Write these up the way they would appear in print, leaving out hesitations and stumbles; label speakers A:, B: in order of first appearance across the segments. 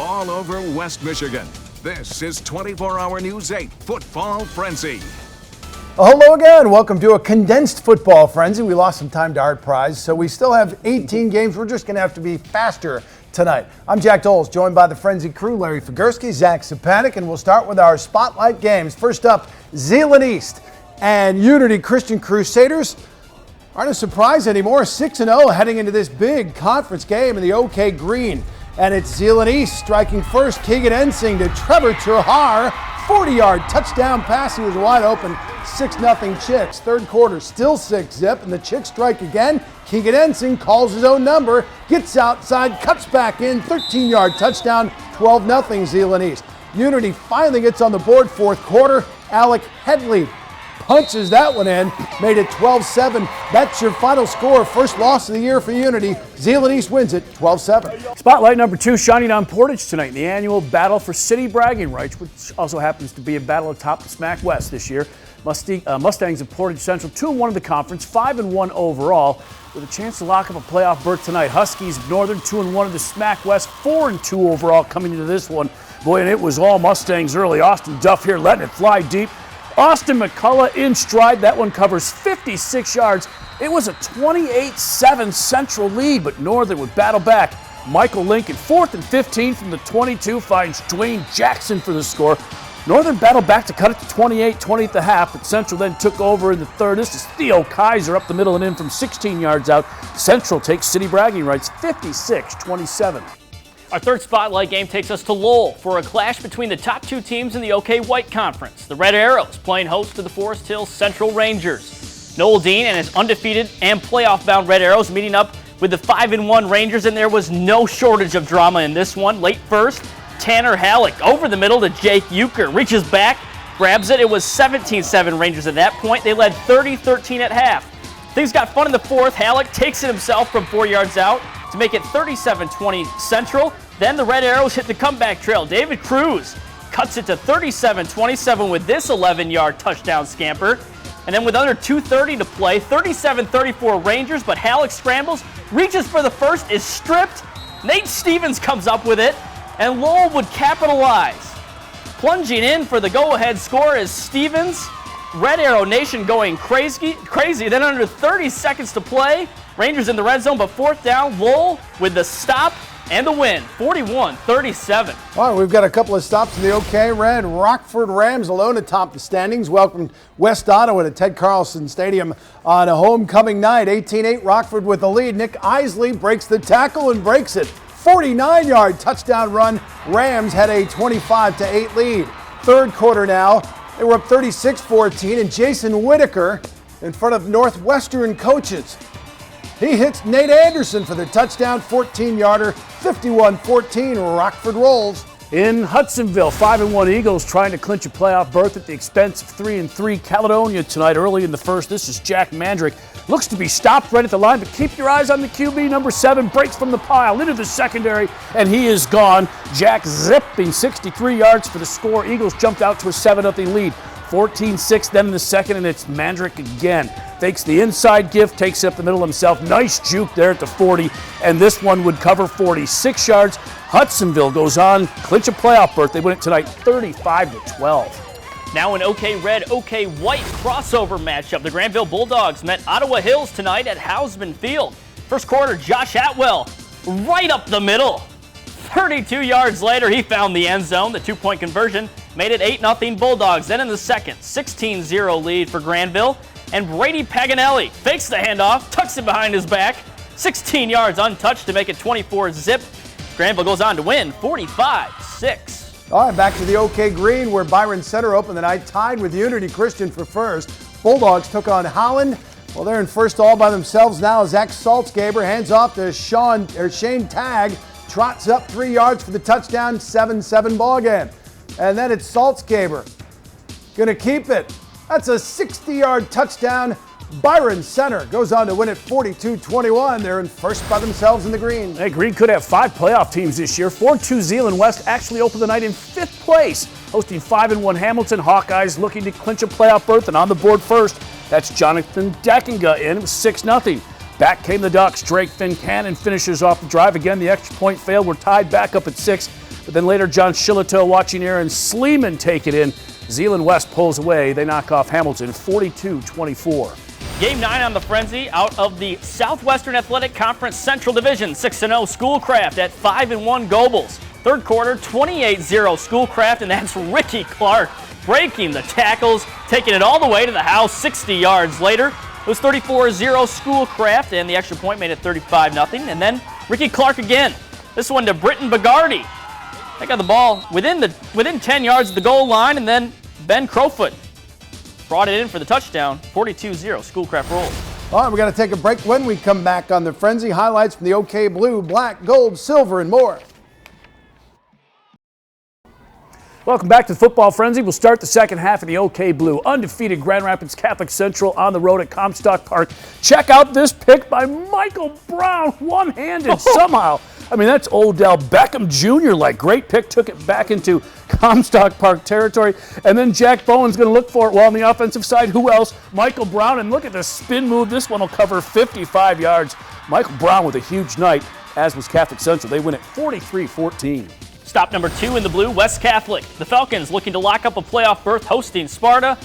A: all over West Michigan. This is 24-Hour News 8 Football Frenzy.
B: Hello again. Welcome to a condensed football frenzy. We lost some time to Art Prize, so we still have 18 games. We're just going to have to be faster tonight. I'm Jack Doles, joined by the Frenzy crew, Larry Figursky, Zach Sapanik, and we'll start with our spotlight games. First up, Zeeland East and Unity Christian Crusaders. Aren't a surprise anymore. 6-0 heading into this big conference game in the OK Green. And it's Zeeland East striking first. Keegan Ensing to Trevor Terhar. 40-yard touchdown pass. He was wide open. 6-0 Chicks. Third quarter, still 6-zip, and the Chicks strike again. Keegan Ensing calls his own number, gets outside, cuts back in. 13-yard touchdown. 12-0 Zeeland East. Unity finally gets on the board. Fourth quarter, Alec Headley punches that one in, made it 12-7. That's your final score. First loss of the year for Unity. Zeeland East wins it 12-7.
C: Spotlight number 2 shining on Portage tonight in the annual battle for city bragging rights, which also happens to be a battle atop the SMAC West this year. Mustangs of Portage Central 2-1 in the conference, 5-1 overall, with a chance to lock up a playoff berth tonight. Huskies of Northern 2-1 in the SMAC West, 4-2 overall coming into this one. Boy, and it was all Mustangs early. Austin Duff here letting it fly deep. Austin McCullough in stride. That one covers 56 yards. It was a 28-7 Central lead, but Northern would battle back. Michael Lincoln, 4th and 15 from the 22, finds Dwayne Jackson for the score. Northern battled back to cut it to 28-20 at the half, but Central then took over in the third. This is Theo Kaiser up the middle and in from 16 yards out. Central takes city bragging rights 56-27.
D: Our third spotlight game takes us to Lowell for a clash between the top 2 teams in the OK White Conference. The Red Arrows playing host to the Forest Hills Central Rangers. Noel Dean and his undefeated and playoff-bound Red Arrows meeting up with the 5-1 Rangers, and there was no shortage of drama in this one. Late first, Tanner Halleck over the middle to Jake Euchre. Reaches back, grabs it. It was 17-7 Rangers at that point. They led 30-13 at half. Things got fun in the fourth. Halleck takes it himself from 4 yards out to make it 37-20 Central. Then the Red Arrows hit the comeback trail. David Cruz cuts it to 37-27 with this 11-yard touchdown scamper. And then with under 2:30 to play, 37-34 Rangers, but Halleck scrambles, reaches for the first, is stripped. Nate Stevens comes up with it, and Lowell would capitalize. Plunging in for the go-ahead score is Stevens. Red Arrow Nation going crazy. Then under 30 seconds to play, Rangers in the red zone, but fourth down, Lowell with the stop and the win, 41-37.
B: All right, we've got a couple of stops in the OK Red. Rockford Rams alone atop the standings. Welcomed West Ottawa to Ted Carlson Stadium on a homecoming night. 18-8 Rockford with the lead. Nick Isley breaks the tackle and breaks it. 49-yard touchdown run. Rams had a 25-8 lead. Third quarter now. They were up 36-14, and Jason Whitaker in front of Northwestern coaches. He hits Nate Anderson for the touchdown, 14-yarder, 51-14. Rockford rolls.
C: In Hudsonville, 5-1 Eagles trying to clinch a playoff berth at the expense of 3-3 Caledonia tonight early in the first. This is Jack Mandrick. Looks to be stopped right at the line, but keep your eyes on the QB. Number 7 breaks from the pile into the secondary, and he is gone. Jack zipping 63 yards for the score. Eagles jumped out to a 7-0 lead. 14-6 then in the second, and it's Mandrick again. Fakes the inside give, takes it up the middle himself. Nice juke there at the 40, and this one would cover 46 yards. Hudsonville goes on, clinch a playoff berth. They win it tonight 35-12.
D: Now an OK Red, OK White crossover matchup. The Granville Bulldogs met Ottawa Hills tonight at Hausman Field. First quarter, Josh Atwell right up the middle. 32 yards later, he found the end zone. The 2-point conversion made it 8-0 Bulldogs. Then in the second, 16-0 lead for Granville. And Brady Paganelli fakes the handoff, tucks it behind his back. 16 yards untouched to make it 24-zip. Granville goes on to win 45-6.
B: All right, back to the OK Green where Byron Center opened the night, tied with Unity Christian for first. Bulldogs took on Holland. Well, they're in first all by themselves now. Zach Saltzgaber hands off to Shane Tagg. Trots up 3 yards for the touchdown, 7-7 ball game. And then it's Saltzgaber. Gonna keep it. That's a 60-yard touchdown. Byron Center goes on to win it 42-21. They're in first by themselves in the Green.
C: Hey, Green could have 5 playoff teams this year. 4-2 Zeeland West actually opened the night in 5th place, hosting 5-1 Hamilton. Hawkeyes looking to clinch a playoff berth, and on the board first, that's Jonathan Deckinga in. It was 6-0. Back came the Ducks. Drake Fincannon finishes off the drive. Again, the extra point failed. We're tied back up at 6. But then later, John Shillito watching Aaron Sleeman take it in. Zeeland West pulls away. They knock off Hamilton 42-24.
D: Game 9 on the Frenzy out of the Southwestern Athletic Conference Central Division. 6-0 Schoolcraft at 5-1 Gobles. Third quarter, 28-0 Schoolcraft, and that's Ricky Clark breaking the tackles, taking it all the way to the house 60 yards later. It was 34-0 Schoolcraft, and the extra point made it 35-0. And then Ricky Clark again. This one to Britton Bagardi. They got the ball within 10 yards of the goal line, and then Ben Crowfoot brought it in for the touchdown. 42-0 Schoolcraft rolls.
B: All right, we got to take a break. When we come back on the Frenzy, highlights from the OK Blue, black, gold, silver, and more.
C: Welcome back to Football Frenzy. We'll start the second half of the OK Blue. Undefeated Grand Rapids Catholic Central on the road at Comstock Park. Check out this pick by Michael Brown, one-handed somehow. I mean, that's Odell Beckham Jr. Great pick, took it back into Comstock Park territory. And then Jack Bowen's going to look for it. Well, on the offensive side, who else? Michael Brown. And look at the spin move. This one will cover 55 yards. Michael Brown with a huge night, as was Catholic Central. They win it 43-14.
D: Stop number 2 in the blue, West Catholic. The Falcons looking to lock up a playoff berth, hosting Sparta.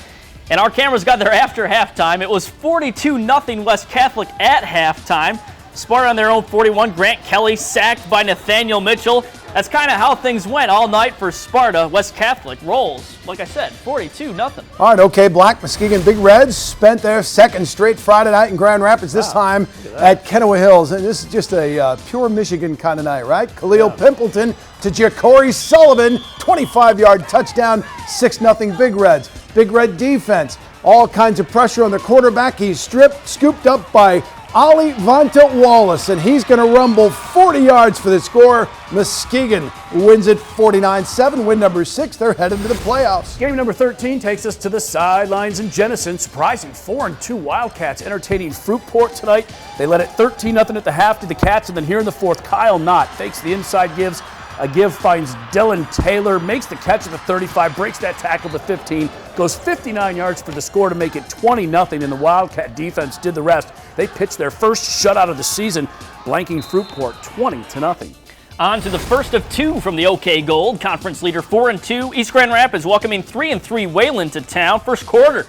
D: And our cameras got there after halftime. It was 42-0 West Catholic at halftime. Sparta on their own 41. Grant Kelly sacked by Nathaniel Mitchell. That's kind of how things went all night for Sparta. West Catholic rolls, like I said, 42-0.
B: All right, OK Black, Muskegon Big Reds spent their second straight Friday night in Grand Rapids, this time at Kennewa Hills. And this is just a pure Michigan kind of night, right? Khalil Pimpleton to Ja'Cory Sullivan, 25-yard touchdown, 6-0 Big Reds. Big Red defense, all kinds of pressure on the quarterback. He's scooped up by Ollie Vonta Wallace, and he's going to rumble 40 yards for the score. Muskegon wins it 49-7, win number 6. They're headed to the playoffs.
C: Game number 13 takes us to the sidelines in Jenison. Surprising 4-2 Wildcats entertaining Fruitport tonight. They led it 13-0 at the half to the Cats, and then here in the fourth, Kyle Knott fakes the inside gives. A give finds Dylan Taylor, makes the catch at the 35, breaks that tackle to 15, goes 59 yards for the score to make it 20-0, and the Wildcat defense did the rest. They pitched their first shutout of the season, blanking Fruitport 20-0.
D: On to the first of 2 from the OK Gold. Conference leader 4-2. East Grand Rapids welcoming 3-3 Wayland to town. First quarter.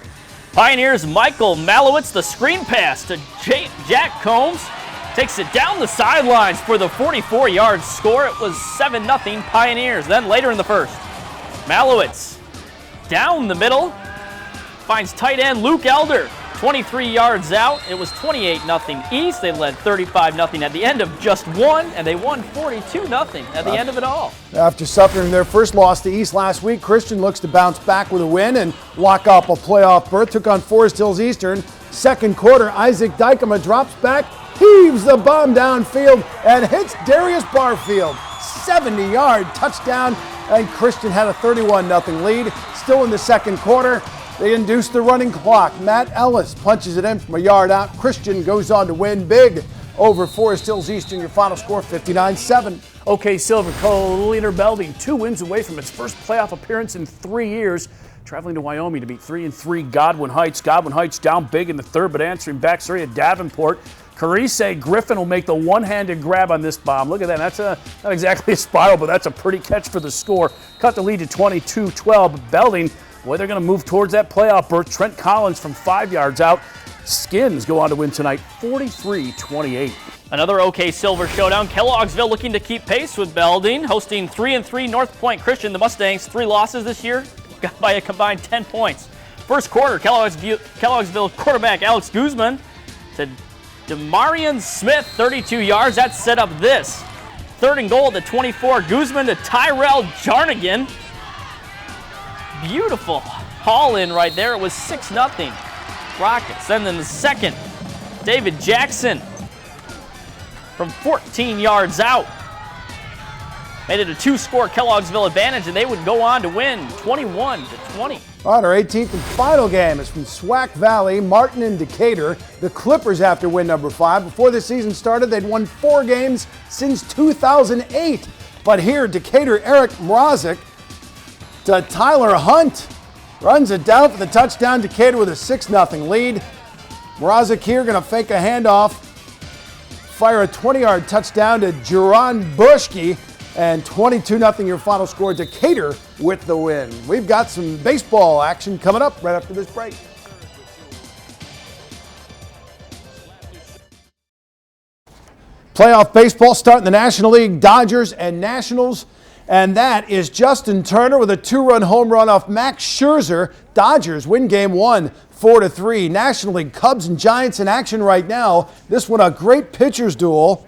D: Pioneers Michael Malowitz, the screen pass to Jack Combs. Takes it down the sidelines for the 44-yard score. It was 7-0 Pioneers. Then later in the first, Malowitz down the middle. Finds tight end Luke Elder. 23 yards out. It was 28-0 East. They led 35-0 at the end of just one, and they won 42-0 at the end of it all.
B: After suffering their first loss to East last week, Christian looks to bounce back with a win and lock up a playoff berth. Took on Forest Hills Eastern. Second quarter, Isaac Dykema drops back, heaves the bomb downfield, and hits Darius Barfield. 70-yard touchdown, and Christian had a 31-0 lead. Still in the second quarter, they induced the running clock. Matt Ellis punches it in from a yard out. Christian goes on to win big over Forest Hills Eastern. Your final score, 59-7.
C: OK Silver co-leader Belding 2 wins away from its first playoff appearance in 3 years. Traveling to Wyoming to beat 3-3 Godwin Heights. Godwin Heights down big in the third, but answering back three at Davenport. Carise Griffin will make the one-handed grab on this bomb. Look at that. That's not exactly a spiral, but that's a pretty catch for the score. Cut the lead to 22-12. Belding, boy, they're going to move towards that playoff berth. Trent Collins from 5 yards out. Skins go on to win tonight 43-28.
D: Another OK Silver showdown. Kelloggsville looking to keep pace with Belding, hosting 3-3 North Point Christian. The Mustangs, 3 losses this year, got by a combined 10 points. First quarter, Kelloggsville quarterback Alex Guzman to Demarion Smith, 32 yards. That set up this. Third and goal at the 24. Guzman to Tyrell Jarnigan. Beautiful haul in right there. It was 6-0 Rockets. Then in the second, David Jackson from 14 yards out made it a 2-score Kelloggsville advantage, and they would go on to win 21-20.
B: All right, our 18th and final game is from Swack Valley, Martin and Decatur. The Clippers after win number 5. Before the season started, they'd won 4 games since 2008. But here, Decatur Eric Mrazek to Tyler Hunt. Runs it down for the touchdown. Decatur with a 6-0 lead. Mrazek here going to fake a handoff. Fire a 20-yard touchdown to Jerron Bushke. And 22-0 your final score. Decatur with the win. We've got some baseball action coming up right after this break. Playoff baseball starting in the National League, Dodgers and Nationals. And that is Justin Turner with a 2-run home run off Max Scherzer. Dodgers win game 1, 4-3. National League, Cubs and Giants in action right now. This one a great pitchers duel.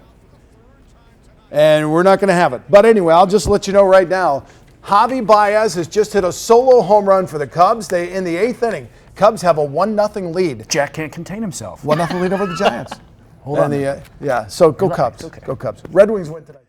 B: And we're not going to have it. But anyway, I'll just let you know right now. Javi Baez has just hit a solo home run for the Cubs. In the 8th inning, Cubs have a 1-0 lead.
C: Jack can't contain himself.
B: 1-0 lead over the Giants.
C: Hold on.
B: So go Cubs.
C: Okay.
B: Go Cubs. Red Wings win tonight.